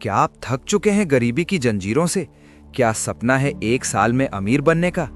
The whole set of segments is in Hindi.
क्या आप थक चुके हैं गरीबी की जंजीरों से? क्या सपना है एक साल में अमीर बनने का?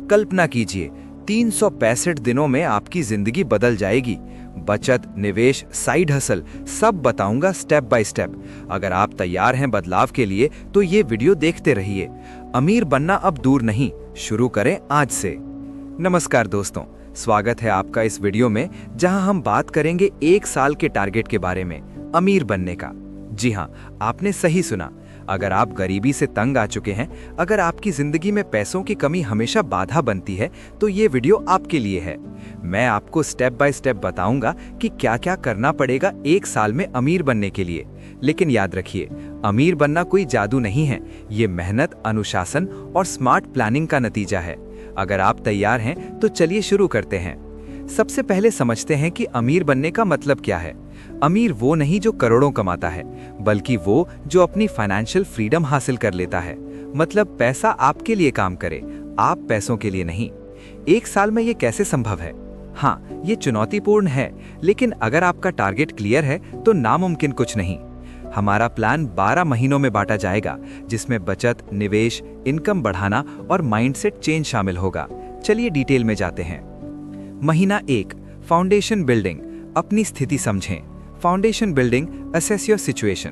कल्पना कीजिए, 365 दिनों में आपकी जिंदगी बदल जाएगी। बचत, निवेश, साइड हसल, सब बताऊंगा स्टेप बाय स्टेप। अगर आप तैयार हैं बदलाव के लिए तो ये वीडियो देखते रहिए। अमीर बनना अब दूर नहीं, शुरू करें आज से। नमस्कार दोस्तों, स्वागत है आपका इस वीडियो में, जहां हम बात करेंगे एक साल के टारगेट के बारे में, अमीर बनने का। जी हाँ, आपने सही सुना। अगर आप गरीबी से तंग आ चुके हैं, अगर आपकी जिंदगी में पैसों की कमी हमेशा बाधा बनती है, तो ये वीडियो आपके लिए है। मैं आपको स्टेप बाय स्टेप बताऊंगा कि क्या क्या करना पड़ेगा एक साल में अमीर बनने के लिए। लेकिन याद रखिए, अमीर बनना कोई जादू नहीं है, ये मेहनत, अनुशासन और स्मार्ट प्लानिंग का नतीजा है। अगर आप तैयार हैं तो चलिए शुरू करते हैं। सबसे पहले समझते हैं कि अमीर बनने का मतलब क्या है। अमीर वो नहीं जो करोड़ों कमाता है, बल्कि वो जो अपनी फाइनेंशियल फ्रीडम हासिल कर लेता है। मतलब पैसा आपके लिए काम करे, आप पैसों के लिए नहीं। एक साल में ये कैसे संभव है? हाँ, ये चुनौतीपूर्ण है, लेकिन अगर आपका टारगेट क्लियर है तो नामुमकिन कुछ नहीं। हमारा प्लान 12 महीनों में बांटा जाएगा, जिसमें बचत, निवेश, इनकम बढ़ाना और माइंडसेट चेंज शामिल होगा। चलिए डिटेल में जाते हैं। महीना 1, फाउंडेशन बिल्डिंग, अपनी स्थिति समझें। Foundation building, assess your situation.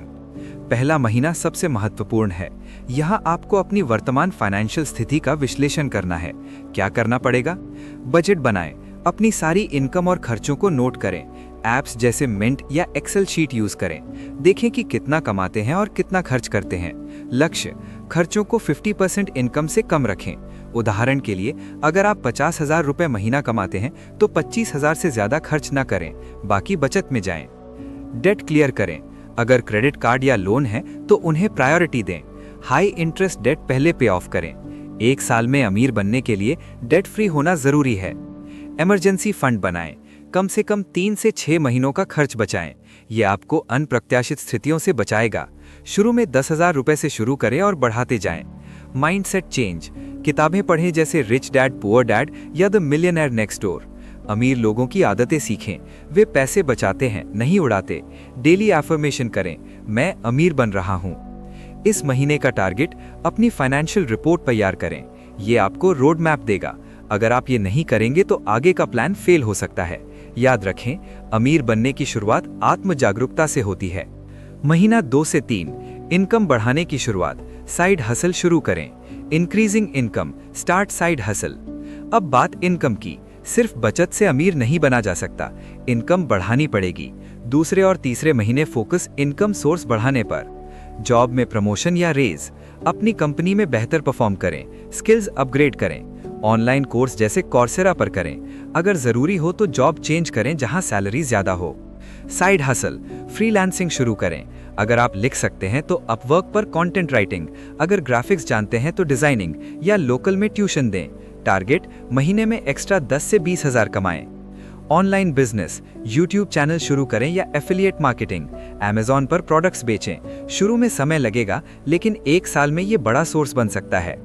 पहला महीना सबसे महत्वपूर्ण है। यहाँ आपको अपनी वर्तमान फाइनेंशियल स्थिति का विश्लेषण करना है। क्या करना पड़ेगा? बजट बनाएं, अपनी सारी इनकम और खर्चों को नोट करें। ऐप्स जैसे मिंट या एक्सेल शीट यूज करें। देखें कि कितना कमाते हैं और कितना खर्च करते हैं। लक्ष्य, खर्चों को 50% इनकम से कम रखें। उदाहरण के लिए, अगर आप 50,000 रुपए महीना कमाते हैं तो 25,000 से ज्यादा खर्च ना करें, बाकी बचत में जाएं। डेट क्लियर करें। अगर क्रेडिट कार्ड या लोन है तो उन्हें प्रायोरिटी दें। हाई इंटरेस्ट डेट पहले पे ऑफ करें। एक साल में अमीर बनने के लिए डेट फ्री होना जरूरी है। इमरजेंसी फंड बनाएं। कम से कम 3 से 6 महीनों का खर्च बचाएं। ये आपको अनप्रत्याशित स्थितियों से बचाएगा। शुरू में 10,000 रुपए से शुरू करें और बढ़ाते जाएं। माइंडसेट चेंज, किताबें पढ़ें जैसे रिच डैड पुअर डैड या द मिलियनेयर नेक्स्ट डोर। अमीर लोगों की आदतें सीखें। वे पैसे बचाते हैं, नहीं उड़ाते। डेली एफर्मेशन करें, मैं अमीर बन रहा हूं। इस महीने का टारगेट, अपनी फाइनेंशियल रिपोर्ट तैयार करें। ये आपको रोड मैप देगा। अगर आप ये नहीं करेंगे तो आगे का प्लान फेल हो सकता है। याद रखें, अमीर बनने की शुरुआत आत्म जागरूकता से होती है। महीना 2 से 3, इनकम बढ़ाने की शुरुआत। साइड हसल शुरू करें। Increasing income, start side hustle. अब बात इनकम की। सिर्फ बचत से अमीर नहीं बना जा सकता, इनकम बढ़ानी पड़ेगी। दूसरे और तीसरे महीने फोकस इनकम सोर्स बढ़ाने पर। जॉब में प्रमोशन या रेज, अपनी कंपनी में बेहतर परफॉर्म करें, स्किल्स अपग्रेड करें। ऑनलाइन कोर्स जैसे कॉर्सेरा पर करें। अगर जरूरी हो तो जॉब चेंज करें जहां सैलरी ज्यादा हो। साइड हसल, फ्रीलांसिंग शुरू करें। अगर आप लिख सकते हैं तो अपवर्क पर कंटेंट राइटिंग, अगर ग्राफिक्स जानते हैं तो डिजाइनिंग या लोकल में ट्यूशन दें। टारगेट, महीने में एक्स्ट्रा 10 से 20,000 कमाएं। ऑनलाइन बिजनेस, यूट्यूब चैनल शुरू करें या एफिलिएट मार्केटिंग, अमेज़न पर प्रोडक्ट्स बेचें। शुरू में समय लगेगा, लेकिन एक साल में ये बड़ा सोर्स बन सकता है।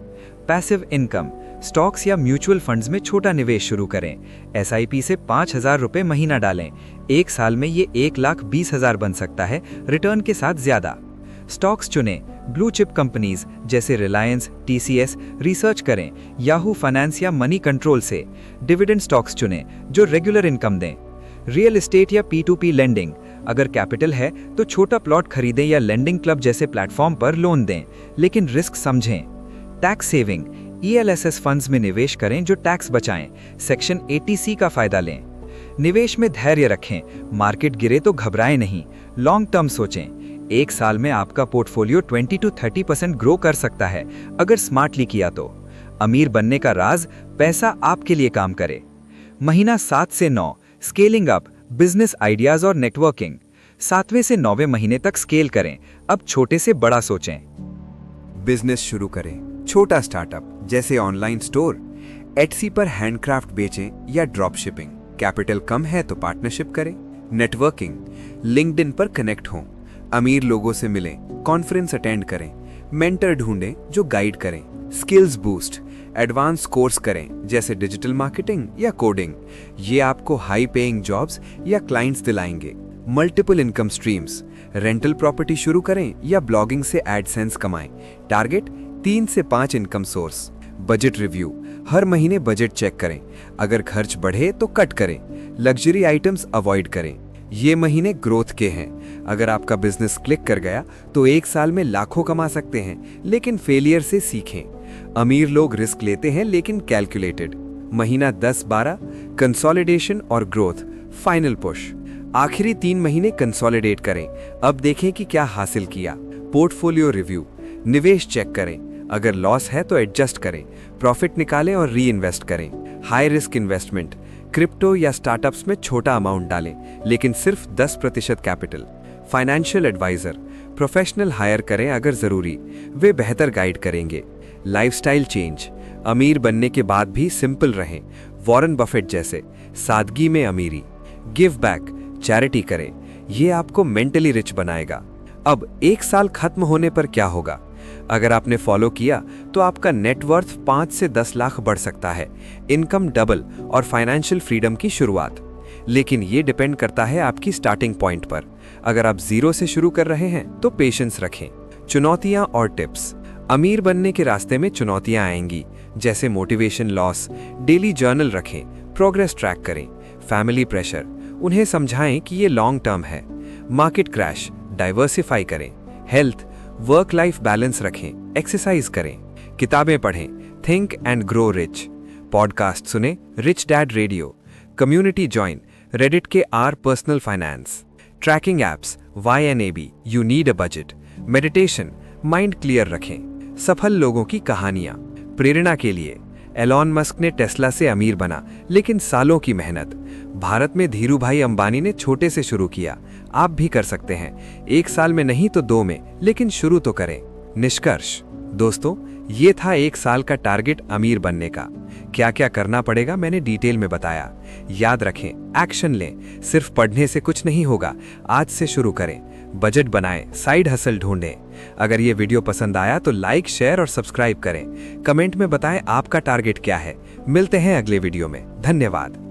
पैसिव इनकम, स्टॉक्स या म्यूचुअल फंड्स में छोटा निवेश शुरू करें। एसआईपी से 5,000 रुपए महीना डालें। एक साल में ये 1,20,000 बन सकता है, रिटर्न के साथ ज्यादा। स्टॉक्स चुनें, ब्लू चिप कंपनीज जैसे रिलायंस, टीसीएस। रिसर्च करें याहू फाइनेंस या मनी कंट्रोल से। डिविडेंड स्टॉक्स चुनें जो रेगुलर इनकम दें। रियल एस्टेट या P2P लेंडिंग, अगर कैपिटल है तो छोटा प्लॉट खरीदें या लेंडिंग क्लब जैसे प्लेटफॉर्म पर लोन दें, लेकिन रिस्क समझें। टैक्स सेविंग, ELSS फंड्स में निवेश करें जो टैक्स बचाएं। सेक्शन 80C का फायदा लें। निवेश में धैर्य रखें, मार्केट गिरे तो घबराएं नहीं, लॉन्ग टर्म सोचें। एक साल में आपका पोर्टफोलियो 20 to 30% ग्रो कर सकता है, अगर स्मार्टली किया तो। अमीर बनने का राज, पैसा आपके लिए काम करे। महीना 7 से 9, स्केलिंग अप, बिजनेस आइडियाज और नेटवर्किंग। 7वें से 9वें महीने तक स्केल करें, अब छोटे से बड़ा सोचें। बिजनेस शुरू करें, छोटा स्टार्टअप जैसे ऑनलाइन स्टोर, एटसी पर हैंडक्राफ्ट बेचें या ड्रॉप शिपिंग। कैपिटल कम है तो पार्टनरशिप करें। नेटवर्किंग, लिंक्डइन पर कनेक्ट हों, अमीर लोगों से मिलें, कॉन्फ्रेंस अटेंड करें, मेंटर ढूंढें जो गाइड करें। स्किल्स बूस्ट, एडवांस कोर्स करें जैसे डिजिटल मार्केटिंग या कोडिंग। ये आपको हाई पेइंग जॉब्स या क्लाइंट्स दिलाएंगे। Multiple income streams, rental property शुरू करें या ब्लॉगिंग से एडसेंस कमाएं। टारगेट 3 से 5 इनकम सोर्स। बजट रिव्यू, हर महीने बजट चेक करें, अगर खर्च बढ़े तो कट करें, लग्जरी आइटम्स अवॉइड करें। ये महीने ग्रोथ के हैं, अगर आपका बिजनेस क्लिक कर गया तो 1 साल में लाखों कमा सकते हैं, लेकिन फेलियर से सीखें। अमीर लोग रिस्क लेते हैं लेकिन कैलकुलेटेड। महीना 10-12 कंसोलिडेशन और ग्रोथ, फाइनल पुश। आखिरी 3 महीने कंसोलिडेट करें, अब देखें कि क्या हासिल किया। पोर्टफोलियो रिव्यू, निवेश चेक करें, अगर लॉस है तो एडजस्ट करें, प्रॉफिट निकालें और री इन्वेस्ट करें। हाई रिस्क इन्वेस्टमेंट, क्रिप्टो या स्टार्टअप्स में छोटा अमाउंट डालें, लेकिन सिर्फ 10% capital. Financial advisor, professional hire करें अगर जरूरी, वे बेहतर गाइड करेंगे। लाइफस्टाइल चेंज, अमीर बनने के बाद भी सिंपल रहें, वॉरेन बफेट जैसे। सादगी में अमीरी। गिव बैक, चैरिटी करें, ये आपको मेंटली रिच बनाएगा। अब 1 साल खत्म होने पर क्या होगा? अगर आपने फॉलो किया तो आपका नेटवर्थ 5 से 10 लाख बढ़ सकता है, इनकम डबल और फाइनेंशियल फ्रीडम की शुरुआत। लेकिन ये डिपेंड करता है आपकी स्टार्टिंग पॉइंट पर। अगर आप 0 से शुरू कर रहे हैं तो पेशेंस रखें। चुनौतियां और टिप्स। अमीर बनने के रास्ते में चुनौतियां आएंगी, जैसे मोटिवेशन लॉस। डेली जर्नल रखें, प्रोग्रेस ट्रैक करें। फैमिली प्रेशर, उन्हें समझाएं कि ये लॉन्ग टर्म है। मार्केट क्रैश, डाइवर्सिफाई करें। हेल्थ, वर्क लाइफ बैलेंस रखें, एक्सरसाइज करें। किताबें पढ़ें, think and grow rich. Podcast सुने, rich dad radio. Community join, Reddit के R personal finance. Tracking apps, YNAB, you need a budget. Meditation, mind clear रखें। सफल लोगों की कहानियां, प्रेरणा के लिए। एलॉन मस्क ने टेस्ला से अमीर बना, लेकिन सालों की मेहनत। भारत में धीरूभाई अंबानी ने छोटे से शुरू किया, आप भी कर सकते हैं। 1 साल में नहीं तो 2 में, लेकिन शुरू तो करें। निष्कर्ष दोस्तों, ये था 1 साल का टारगेट अमीर बनने का। क्या क्या करना पड़ेगा मैंने डिटेल में बताया। याद रखें, एक्शन लें, सिर्फ पढ़ने से कुछ नहीं होगा। आज से शुरू करें, बजट बनाएं, साइड हसल ढूंढें। अगर ये वीडियो पसंद आया तो लाइक, शेयर और सब्सक्राइब करें। कमेंट में बताएं आपका टारगेट क्या है। मिलते हैं अगले वीडियो में। धन्यवाद।